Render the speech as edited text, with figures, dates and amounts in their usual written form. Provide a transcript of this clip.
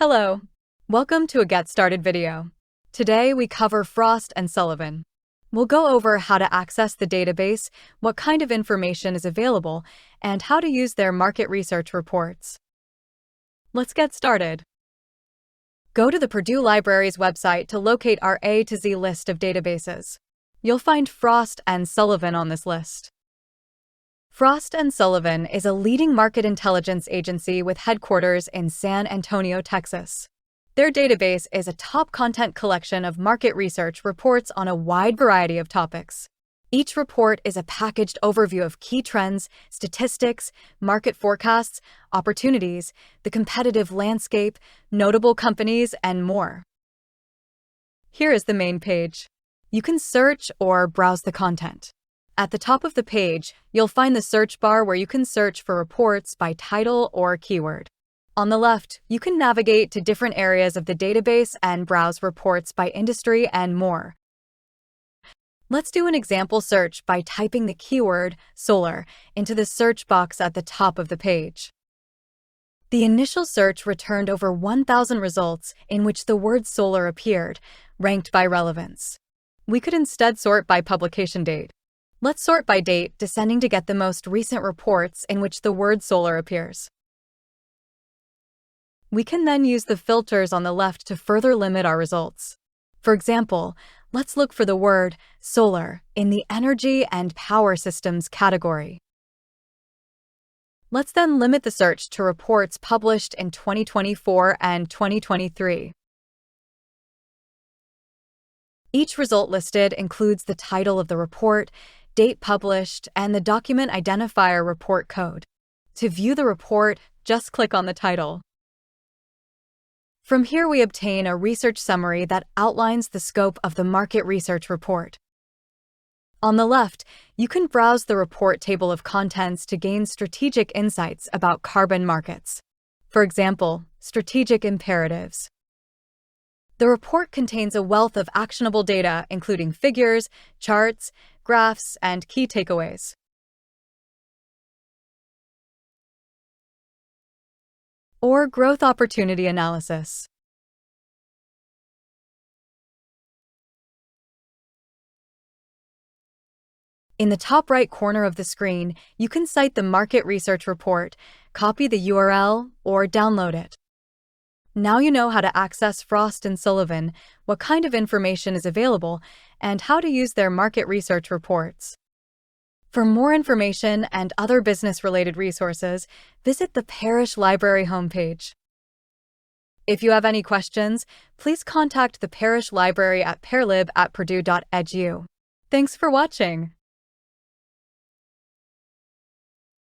Hello. Welcome to a Get Started video. Today we cover Frost and Sullivan. We'll go over how to access the database, what kind of information is available, and how to use their market research reports. Let's get started. Go to the Purdue Library's website to locate our A to Z list of databases. You'll find Frost and Sullivan on this list. Frost and Sullivan is a leading market intelligence agency with headquarters in San Antonio, Texas. Their database is a top content collection of market research reports on a wide variety of topics. Each report is a packaged overview of key trends, statistics, market forecasts, opportunities, the competitive landscape, notable companies, and more. Here is the main page. You can search or browse the content. At the top of the page, you'll find the search bar where you can search for reports by title or keyword. On the left, you can navigate to different areas of the database and browse reports by industry and more. Let's do an example search by typing the keyword solar into the search box at the top of the page. The initial search returned over 1,000 results in which the word solar appeared, ranked by relevance. We could instead sort by publication date. Let's sort by date, descending to get the most recent reports in which the word solar appears. We can then use the filters on the left to further limit our results. For example, let's look for the word solar in the energy and power systems category. Let's then limit the search to reports published in 2024 and 2023. Each result listed includes the title of the report, date published, and the document identifier report code. To view the report, just click on the title. From here, we obtain a research summary that outlines the scope of the market research report. On the left, you can browse the report table of contents to gain strategic insights about carbon markets. For example, strategic imperatives. The report contains a wealth of actionable data, including figures, charts, graphs, and key takeaways. Or growth opportunity analysis. In the top right corner of the screen, you can cite the market research report, copy the URL, or download it. Now you know how to access Frost and Sullivan, what kind of information is available, and how to use their market research reports. For more information and other business-related resources, visit the Parish Library homepage. If you have any questions, please contact the Parish Library at parlib@purdue.edu. Thanks for watching.